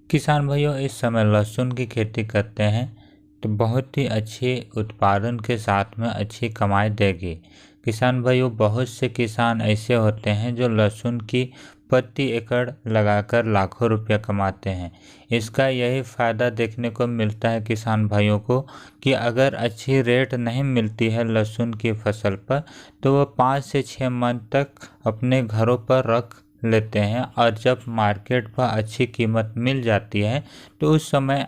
किसान भाइयों इस समय लहसुन की खेती करते हैं तो बहुत ही अच्छे उत्पादन के साथ में अच्छी कमाई देगी। किसान भाइयों बहुत से किसान ऐसे होते हैं जो लहसुन की प्रति एकड़ लगाकर लाखों रुपया कमाते हैं। इसका यही फ़ायदा देखने को मिलता है किसान भाइयों को कि अगर अच्छी रेट नहीं मिलती है लहसुन की फसल पर तो वह 5 से 6 मंथ तक अपने घरों पर रख लेते हैं और जब मार्केट पर अच्छी कीमत मिल जाती है तो उस समय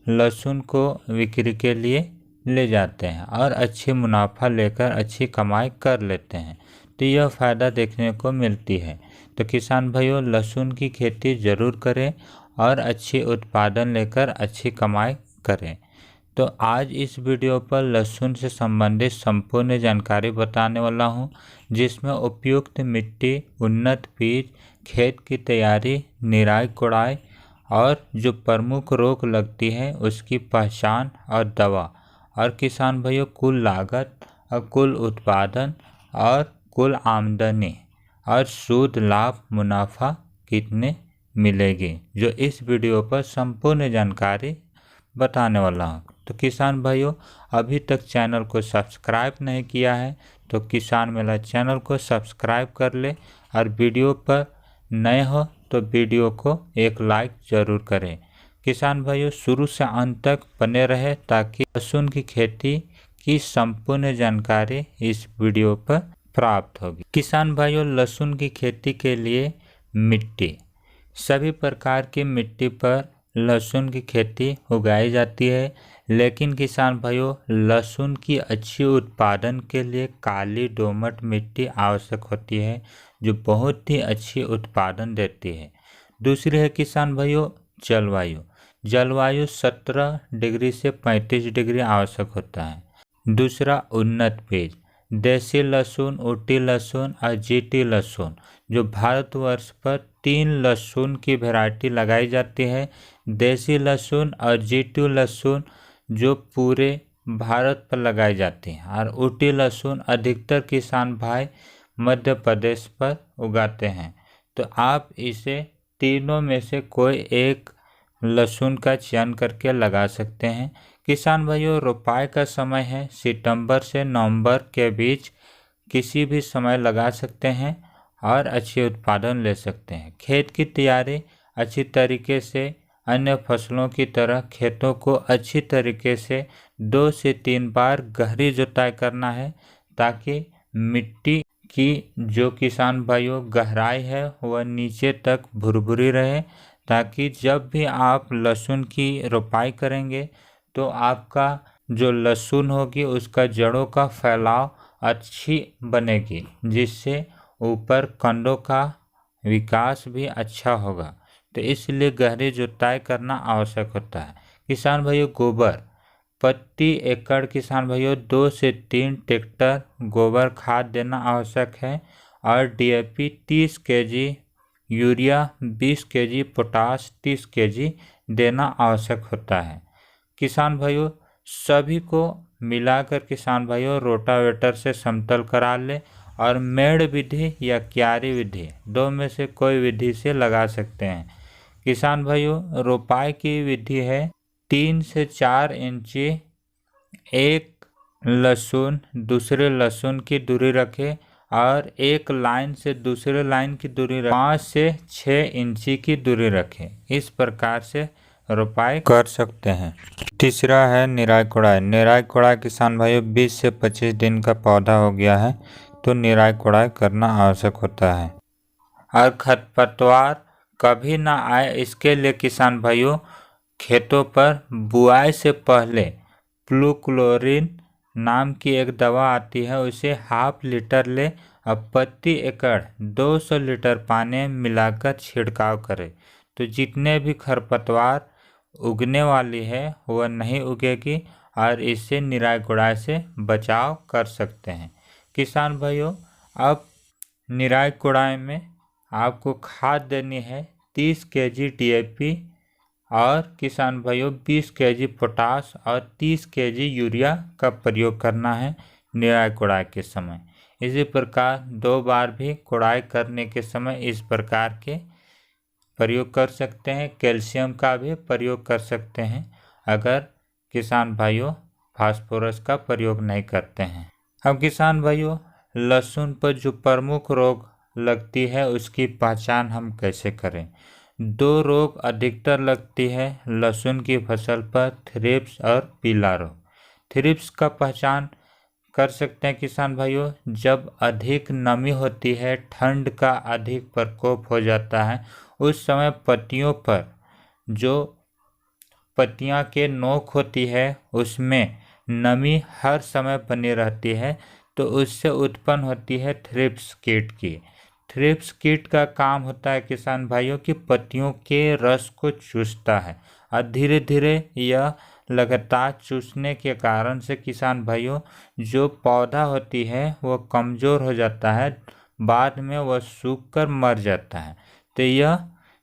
लहसुन को बिक्री के लिए ले जाते हैं और अच्छी मुनाफा लेकर अच्छी कमाई कर लेते हैं। तो यह फ़ायदा देखने को मिलती है। तो किसान भाइयों लहसुन की खेती ज़रूर करें और अच्छी उत्पादन लेकर अच्छी कमाई करें। तो आज इस वीडियो पर लहसुन से संबंधित संपूर्ण जानकारी बताने वाला हूं, जिसमें उपयुक्त मिट्टी, उन्नत बीज, खेत की तैयारी, निराई कोड़ाई और जो प्रमुख रोग लगती है उसकी पहचान और दवा, और किसान भाइयों कुल लागत और कुल उत्पादन और कुल आमदनी और शुद्ध लाभ मुनाफा कितने मिलेगी, जो इस वीडियो पर संपूर्ण जानकारी बताने वाला हूँ। तो किसान भाइयों अभी तक चैनल को सब्सक्राइब नहीं किया है तो किसान मेला चैनल को सब्सक्राइब कर ले और वीडियो पर नए हो तो वीडियो को एक लाइक ज़रूर करें। किसान भाइयों शुरू से अंत तक बने रहे ताकि लहसुन की खेती की संपूर्ण जानकारी इस वीडियो पर प्राप्त होगी। किसान भाइयों लहसुन की खेती के लिए मिट्टी, सभी प्रकार की मिट्टी पर लहसुन की खेती उगाई जाती है, लेकिन किसान भाइयों लहसुन की अच्छी उत्पादन के लिए काली दोमट मिट्टी आवश्यक होती है जो बहुत ही अच्छी उत्पादन देती है। दूसरी है किसान भाइयों जलवायु 17 डिग्री से 35 डिग्री आवश्यक होता है। दूसरा उन्नत बीज, देसी लहसुन, ऊटी लहसुन और जीटी लहसुन, जो भारतवर्ष पर 3 लहसुन की वैरायटी लगाई जाती है। देसी लहसुन और जीटी लहसुन जो पूरे भारत पर लगाई जाती हैं और ऊटी लहसुन अधिकतर किसान भाई मध्य प्रदेश पर उगाते हैं। तो आप इसे तीनों में से कोई एक लहसुन का चयन करके लगा सकते हैं। किसान भाइयों रोपाई का समय है सितंबर से नवंबर के बीच, किसी भी समय लगा सकते हैं और अच्छे उत्पादन ले सकते हैं। खेत की तैयारी अच्छी तरीके से अन्य फसलों की तरह खेतों को अच्छी तरीके से 2 से 3 बार गहरी जुताई करना है ताकि मिट्टी की जो किसान भाइयों गहराई है वह नीचे तक भुरभुरी रहे, ताकि जब भी आप लहसुन की रोपाई करेंगे तो आपका जो लहसुन होगी उसका जड़ों का फैलाव अच्छी बनेगी, जिससे ऊपर कंडों का विकास भी अच्छा होगा। तो इसलिए गहरी जुताई करना आवश्यक होता है। किसान भाइयों गोबर, प्रति एकड़ किसान भाइयों 2 से 3 ट्रैक्टर गोबर खाद देना आवश्यक है और DAP 30 KG, urea 20 KG, potash 30 KG देना आवश्यक होता है। किसान भाइयों सभी को मिलाकर किसान भाइयों रोटावेटर से समतल करा ले और मेड़ विधि या क्यारी विधि, दो में से कोई विधि से लगा सकते हैं। किसान भाइयों रोपाई की विधि है 3 से 4 इंची एक लहसुन दूसरे लहसुन की दूरी रखें और एक लाइन से दूसरे लाइन की दूरी 5 से 6 इंची की दूरी रखें। इस प्रकार से रोपाई कर सकते हैं। तीसरा है निराई कोड़ाई। निराई कोड़ाई किसान भाइयों 20 से 25 दिन का पौधा हो गया है तो निराई कोड़ाई करना आवश्यक होता है। और खरपतवार कभी ना आए इसके लिए किसान भाइयों खेतों पर बुआई से पहले प्लूक्लोरिन नाम की एक दवा आती है, उसे ½ लीटर ले और प्रति एकड़ 200 लीटर पानी में मिलाकर छिड़काव करें। तो जितने भी खरपतवार उगने वाली है वह नहीं उगेगी और इससे निराई गुड़ाई से बचाव कर सकते हैं। किसान भाइयों अब निराई गुड़ाई में आपको खाद देनी है 30 केजी डीएपी और किसान भाइयों 20 केजी पोटाश और 30 केजी यूरिया का प्रयोग करना है निराई कोड़ाई के समय। इसी प्रकार 2 बार भी कोड़ाई करने के समय इस प्रकार के प्रयोग कर सकते हैं, कैल्शियम का भी प्रयोग कर सकते हैं अगर किसान भाइयों फास्फोरस का प्रयोग नहीं करते हैं। अब किसान भाइयों लहसुन पर जो प्रमुख रोग लगती है उसकी पहचान हम कैसे करें। 2 रोग अधिकतर लगती है लहसुन की फसल पर, थ्रिप्स और पीला रोग। थ्रिप्स का पहचान कर सकते हैं किसान भाइयों, जब अधिक नमी होती है, ठंड का अधिक प्रकोप हो जाता है, उस समय पत्तियों पर जो पत्तियां के नोक होती है उसमें नमी हर समय बनी रहती है, तो उससे उत्पन्न होती है थ्रिप्स कीट की। थ्रिप्स कीट का काम होता है किसान भाइयों कि पत्तियों के रस को चूसता है और धीरे धीरे यह लगातार चूसने के कारण से किसान भाइयों जो पौधा होती है वो कमज़ोर हो जाता है, बाद में वह सूख कर मर जाता है। तो यह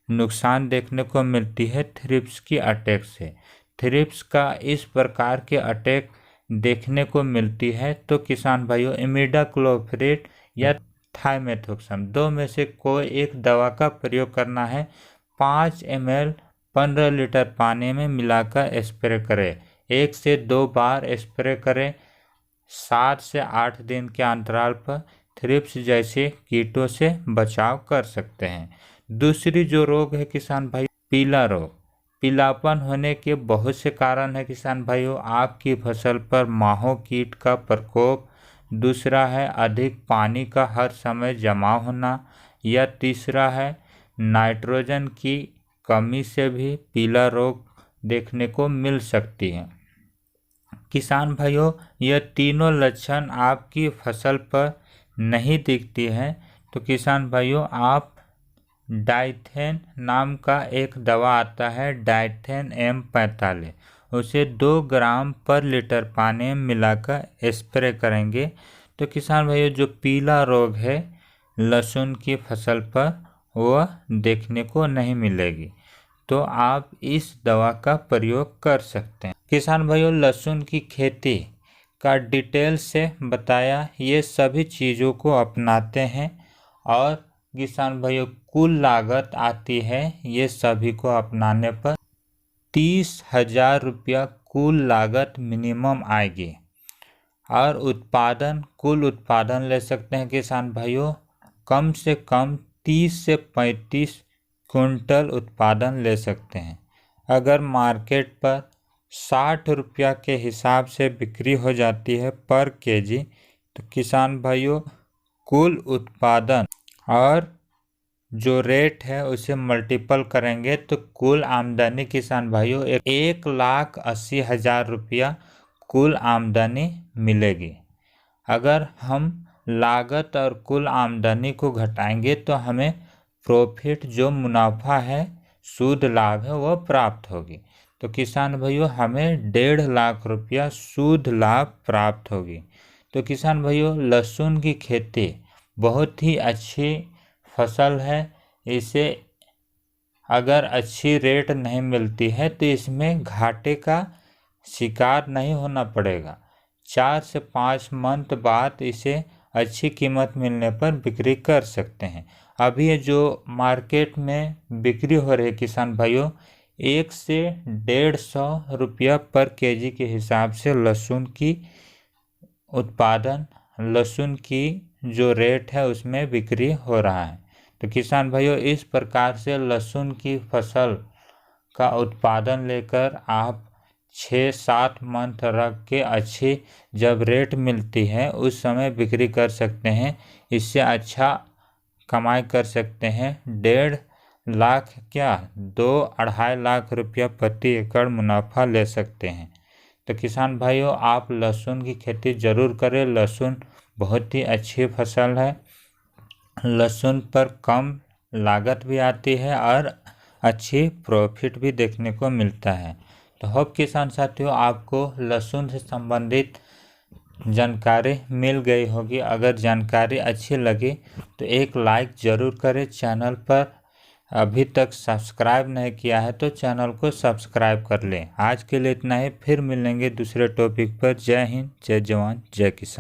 नुकसान देखने को मिलती है थ्रिप्स की अटैक से। थ्रिप्स का इस प्रकार के अटैक देखने को मिलती है तो किसान भाइयों इमिडाक्लोप्रिड या थाइमेथोक्सम 2 में से कोई एक दवा का प्रयोग करना है। 5 ml 15 लीटर पानी में मिलाकर स्प्रे करें। 1 से 2 बार स्प्रे करें। 7 से 8 दिन के अंतराल पर थ्रिप्स जैसे कीटों से बचाव कर सकते हैं। दूसरी जो रोग है किसान भाई पीला रोग। पीलापन होने के बहुत से कारण है किसान भाइयों, आपकी फसल पर माहो कीट का प्रकोप, दूसरा है अधिक पानी का हर समय जमा होना, या तीसरा है नाइट्रोजन की कमी से भी पीला रोग देखने को मिल सकती है। किसान भाइयों यह तीनों लक्षण आपकी फसल पर नहीं दिखती है तो किसान भाइयों आप डाइथेन नाम का एक दवा आता है, डाइथेन M45, उसे 2 ग्राम पर लीटर पानी में मिलाकर स्प्रे करेंगे तो किसान भाइयों जो पीला रोग है लहसुन की फसल पर वह देखने को नहीं मिलेगी, तो आप इस दवा का प्रयोग कर सकते हैं। किसान भाइयों लहसुन की खेती का डिटेल से बताया, ये सभी चीज़ों को अपनाते हैं और किसान भाइयों कुल लागत आती है ये सभी को अपनाने पर 30,000 रुपया कुल लागत मिनिमम आएगी और कुल उत्पादन ले सकते हैं किसान भाइयों कम से कम 30 से 35 क्विंटल उत्पादन ले सकते हैं। अगर मार्केट पर 60 रुपया के हिसाब से बिक्री हो जाती है पर केजी तो किसान भाइयों कुल उत्पादन और जो रेट है उसे मल्टीपल करेंगे तो कुल आमदनी किसान भाइयों 1,80,000 रुपया कुल आमदनी मिलेगी। अगर हम लागत और कुल आमदनी को घटाएंगे तो हमें प्रॉफिट जो मुनाफा है शुद्ध लाभ है वह प्राप्त होगी। तो किसान भाइयों हमें 1.5 लाख रुपया शुद्ध लाभ प्राप्त होगी। तो किसान भाइयों लहसुन की खेती बहुत ही अच्छी फसल है। इसे अगर अच्छी रेट नहीं मिलती है तो इसमें घाटे का शिकार नहीं होना पड़ेगा। 4 से 5 मंथ बाद इसे अच्छी कीमत मिलने पर बिक्री कर सकते हैं। अभी जो मार्केट में बिक्री हो रही है किसान भाइयों 1 से 150 रुपया पर केजी के हिसाब से लहसुन की जो रेट है उसमें बिक्री हो रहा है। तो किसान भाइयों इस प्रकार से लहसुन की फसल का उत्पादन लेकर आप 6-7 मंथ रख के अच्छी जब रेट मिलती है उस समय बिक्री कर सकते हैं। इससे अच्छा कमाई कर सकते हैं। 1.5 लाख क्या 2-2.5 लाख रुपया प्रति एकड़ मुनाफा ले सकते हैं। तो किसान भाइयों आप लहसुन की खेती ज़रूर करें। लहसुन बहुत ही अच्छी फसल है। लहसुन पर कम लागत भी आती है और अच्छी प्रॉफिट भी देखने को मिलता है। तो होप किसान साथियों आपको लहसुन से संबंधित जानकारी मिल गई होगी। अगर जानकारी अच्छी लगी तो एक लाइक ज़रूर करें। चैनल पर अभी तक सब्सक्राइब नहीं किया है तो चैनल को सब्सक्राइब कर लें। आज के लिए इतना ही, फिर मिलेंगे दूसरे टॉपिक पर। जय हिंद, जय जवान, जय किसान।